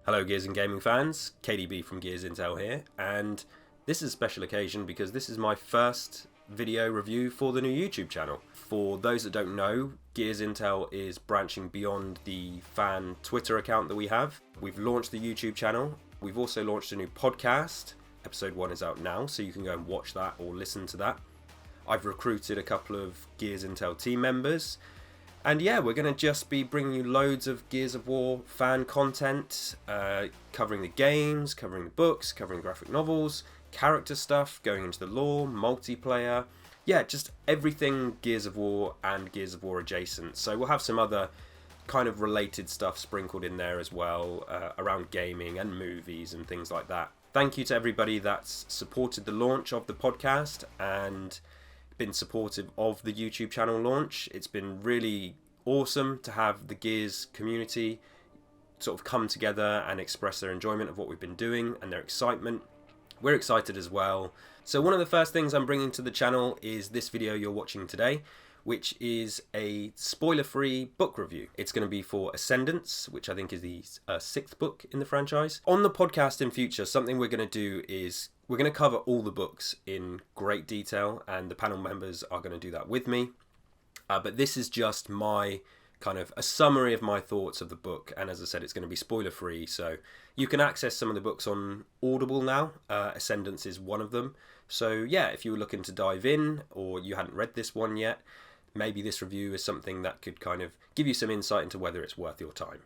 Hello Gears and Gaming fans, KDB from Gears Intel here, and this is a special occasion because this is my first video review for the new YouTube channel. For those that don't know, Gears Intel is branching beyond the fan Twitter account that we have. We've launched the YouTube channel, we've also launched a new podcast. Episode 1 is out now, so you can go and watch that or listen to that. I've recruited a couple of Gears Intel team members. And yeah, we're going to just be bringing you loads of Gears of War fan content, covering the games, covering the books, covering graphic novels, character stuff, going into the lore, multiplayer. Yeah, just everything Gears of War and Gears of War adjacent. So we'll have some other kind of related stuff sprinkled in there as well, around gaming and movies and things like that. Thank you to everybody that's supported the launch of the podcast and been supportive of the YouTube channel launch. It's been really awesome to have the Gears community sort of come together and express their enjoyment of what we've been doing and their excitement. We're excited as well. So one of the first things I'm bringing to the channel is this video you're watching today, which is a spoiler-free book review. It's going to be for Ascendance, which I think is the 6th book in the franchise. On the podcast in future, something we're going to do is we're going to cover all the books in great detail, and the panel members are going to do that with me. But this is just my kind of a summary of my thoughts of the book, and as I said, it's going to be spoiler-free, so you can access some of the books on Audible now. Ascendance is one of them. So yeah, if you were looking to dive in, or you hadn't read this one yet, maybe this review is something that could kind of give you some insight into whether it's worth your time.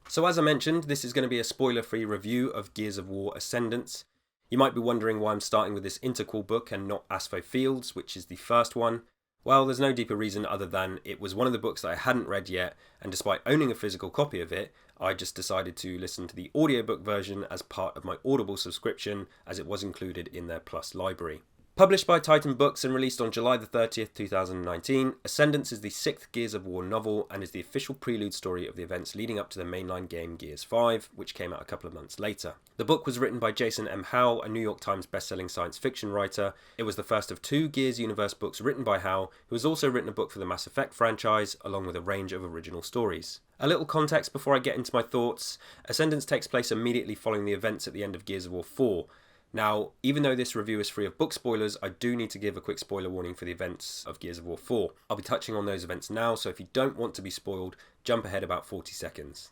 So as I mentioned, this is going to be a spoiler-free review of Gears of War Ascendance. You might be wondering why I'm starting with this interquel book and not Aspho Fields, which is the first one. Well, there's no deeper reason other than it was one of the books that I hadn't read yet, and despite owning a physical copy of it, I just decided to listen to the audiobook version as part of my Audible subscription, as it was included in their Plus library. Published by Titan Books and released on July the 30th, 2019, Ascendance is the 6th Gears of War novel and is the official prelude story of the events leading up to the mainline game Gears 5, which came out a couple of months later. The book was written by Jason M. Howell, a New York Times bestselling science fiction writer. It was the first of 2 Gears universe books written by Howell, who has also written a book for the Mass Effect franchise, along with a range of original stories. A little context before I get into my thoughts. Ascendance takes place immediately following the events at the end of Gears of War 4. Now, even though this review is free of book spoilers, I do need to give a quick spoiler warning for the events of Gears of War 4. I'll be touching on those events now, so if you don't want to be spoiled, jump ahead about 40 seconds.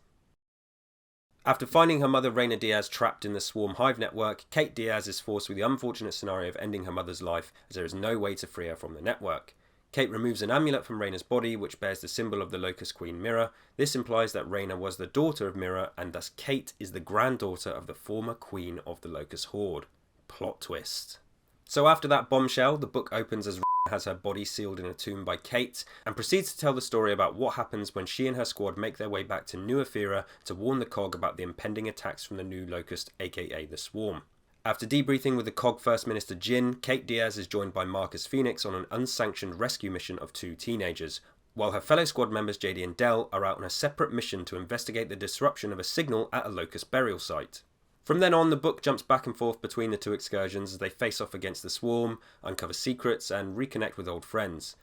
After finding her mother Reyna Diaz trapped in the Swarm Hive network, Kate Diaz is forced with the unfortunate scenario of ending her mother's life, as there is no way to free her from the network. Kate removes an amulet from Reyna's body, which bears the symbol of the Locust Queen Mira. This implies that Reyna was the daughter of Mira, and thus Kate is the granddaughter of the former queen of the Locust Horde. Plot twist. So after that bombshell, the book opens as Reyna has her body sealed in a tomb by Kate, and proceeds to tell the story about what happens when she and her squad make their way back to New Ephyra to warn the COG about the impending attacks from the new Locust, aka the Swarm. After debriefing with the COG First Minister Jin, Kate Diaz is joined by Marcus Phoenix on an unsanctioned rescue mission of 2 teenagers, while her fellow squad members JD and Del are out on a separate mission to investigate the disruption of a signal at a Locust burial site. From then on, the book jumps back and forth between the 2 excursions as they face off against the Swarm, uncover secrets, and reconnect with old friends.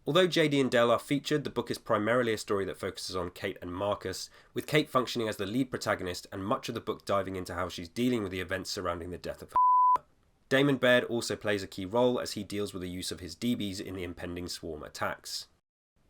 Although JD and Del are featured, the book is primarily a story that focuses on Kate and Marcus, with Kate functioning as the lead protagonist and much of the book diving into how she's dealing with the events surrounding the death of her. Damon Baird also plays a key role as he deals with the use of his DBs in the impending Swarm attacks.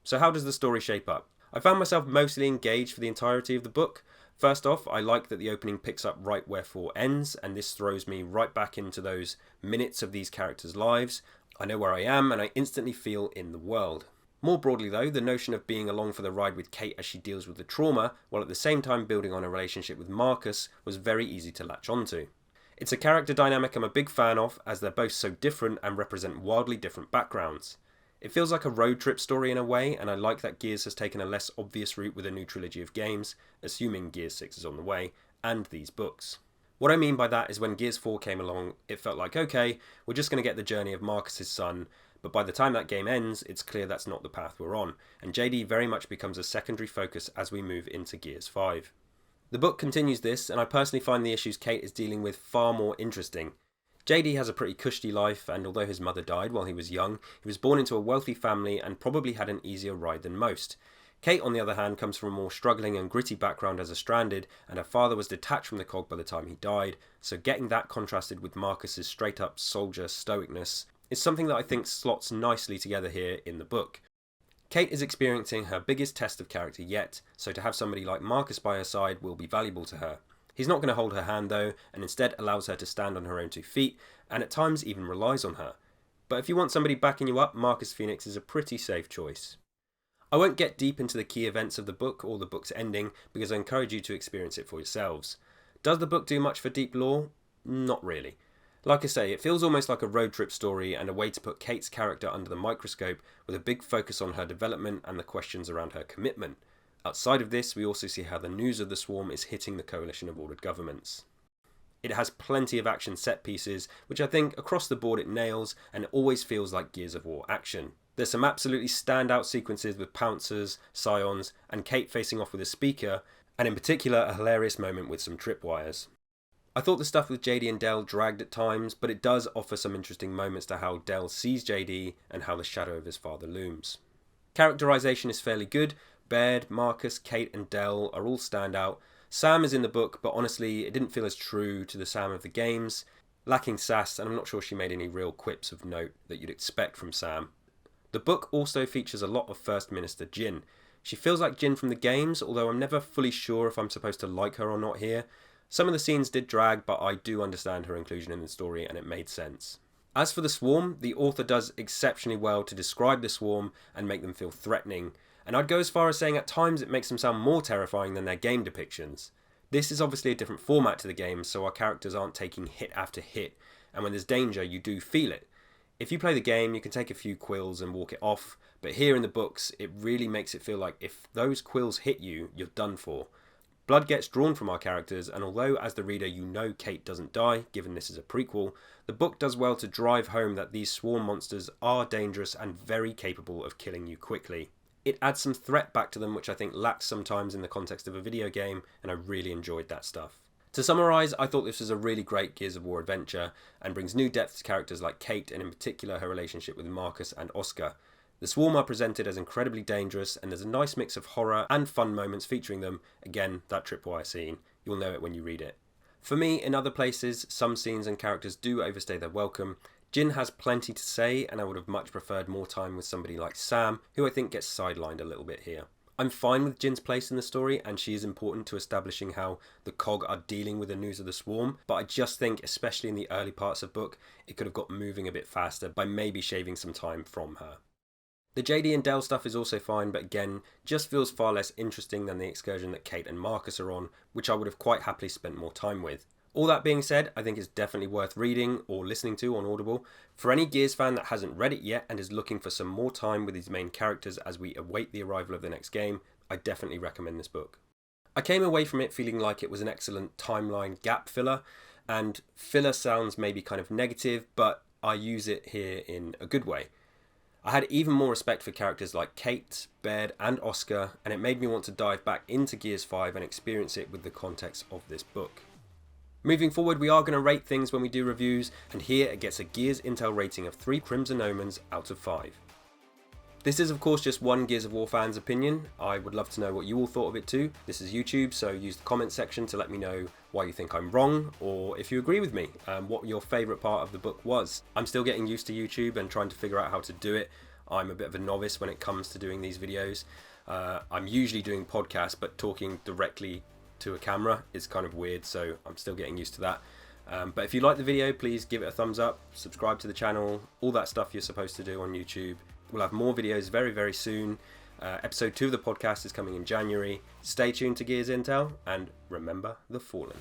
So how does the story shape up? I found myself mostly engaged for the entirety of the book. First off, I like that the opening picks up right where 4 ends, and this throws me right back into those minutes of these characters' lives. I know where I am, and I instantly feel in the world. More broadly though, the notion of being along for the ride with Kate as she deals with the trauma, while at the same time building on a relationship with Marcus, was very easy to latch onto. It's a character dynamic I'm a big fan of, as they're both so different and represent wildly different backgrounds. It feels like a road trip story in a way, and I like that Gears has taken a less obvious route with a new trilogy of games, assuming Gears 6 is on the way, and these books. What I mean by that is when Gears 4 came along, it felt like, okay, we're just going to get the journey of Marcus's son, but by the time that game ends, it's clear that's not the path we're on, and JD very much becomes a secondary focus as we move into Gears 5. The book continues this, and I personally find the issues Kate is dealing with far more interesting. JD has a pretty cushy life, and although his mother died while he was young, he was born into a wealthy family and probably had an easier ride than most. Kate, on the other hand, comes from a more struggling and gritty background as a stranded, and her father was detached from the cog by the time he died, so getting that contrasted with Marcus's straight-up soldier stoicness is something that I think slots nicely together here in the book. Kate is experiencing her biggest test of character yet, so to have somebody like Marcus by her side will be valuable to her. He's not going to hold her hand though, and instead allows her to stand on her own 2 feet, and at times even relies on her. But if you want somebody backing you up, Marcus Phoenix is a pretty safe choice. I won't get deep into the key events of the book or the book's ending, because I encourage you to experience it for yourselves. Does the book do much for deep lore? Not really. Like I say, it feels almost like a road trip story and a way to put Kate's character under the microscope with a big focus on her development and the questions around her commitment. Outside of this, we also see how the news of the swarm is hitting the coalition of ordered governments. It has plenty of action set pieces, which I think across the board it nails, and it always feels like Gears of War action. There's some absolutely standout sequences with pouncers, scions, and Kate facing off with a speaker, and in particular a hilarious moment with some tripwires. I thought the stuff with JD and Del dragged at times, but it does offer some interesting moments to how Del sees JD and how the shadow of his father looms. Characterization is fairly good. Baird, Marcus, Kate and Del are all standout. Sam is in the book, but honestly it didn't feel as true to the Sam of the games. Lacking sass, and I'm not sure she made any real quips of note that you'd expect from Sam. The book also features a lot of First Minister Jin. She feels like Jin from the games, although I'm never fully sure if I'm supposed to like her or not here. Some of the scenes did drag, but I do understand her inclusion in the story and it made sense. As for the swarm, the author does exceptionally well to describe the swarm and make them feel threatening, and I'd go as far as saying at times it makes them sound more terrifying than their game depictions. This is obviously a different format to the game, so our characters aren't taking hit after hit, and when there's danger you do feel it. If you play the game, you can take a few quills and walk it off, but here in the books, it really makes it feel like if those quills hit you, you're done for. Blood gets drawn from our characters, and although as the reader you know Kate doesn't die, given this is a prequel, the book does well to drive home that these swarm monsters are dangerous and very capable of killing you quickly. It adds some threat back to them, which I think lacks sometimes in the context of a video game, and I really enjoyed that stuff. To summarise, I thought this was a really great Gears of War adventure, and brings new depth to characters like Kate, and in particular her relationship with Marcus and Oscar. The swarm are presented as incredibly dangerous, and there's a nice mix of horror and fun moments featuring them. Again, that tripwire scene, you'll know it when you read it. For me, in other places, some scenes and characters do overstay their welcome. Jin has plenty to say, and I would have much preferred more time with somebody like Sam, who I think gets sidelined a little bit here. I'm fine with Jin's place in the story, and she is important to establishing how the COG are dealing with the news of the swarm, but I just think, especially in the early parts of the book, it could have got moving a bit faster by maybe shaving some time from her. The JD and Del stuff is also fine, but again, just feels far less interesting than the excursion that Kate and Marcus are on, which I would have quite happily spent more time with. All that being said, I think it's definitely worth reading or listening to on Audible. For any Gears fan that hasn't read it yet and is looking for some more time with these main characters as we await the arrival of the next game, I definitely recommend this book. I came away from it feeling like it was an excellent timeline gap filler, and filler sounds maybe kind of negative, but I use it here in a good way. I had even more respect for characters like Kate, Baird and Oscar, and it made me want to dive back into Gears 5 and experience it with the context of this book. Moving forward, we are going to rate things when we do reviews, and here it gets a Gears Intel rating of 3 Crimson Omens out of 5. This is of course just one Gears of War fan's opinion. I would love to know what you all thought of it too. This is YouTube, so use the comment section to let me know why you think I'm wrong, or if you agree with me, what your favourite part of the book was. I'm still getting used to YouTube and trying to figure out how to do it. I'm a bit of a novice when it comes to doing these videos. I'm usually doing podcasts, but talking directly to a camera is kind of weird, so I'm still getting used to that. But if you like the video, please give it a thumbs up, subscribe to the channel, all that stuff you're supposed to do on YouTube. We'll have more videos very, very soon. Episode 2 of the podcast is coming in January. Stay tuned to Gears Intel, and remember the Fallen.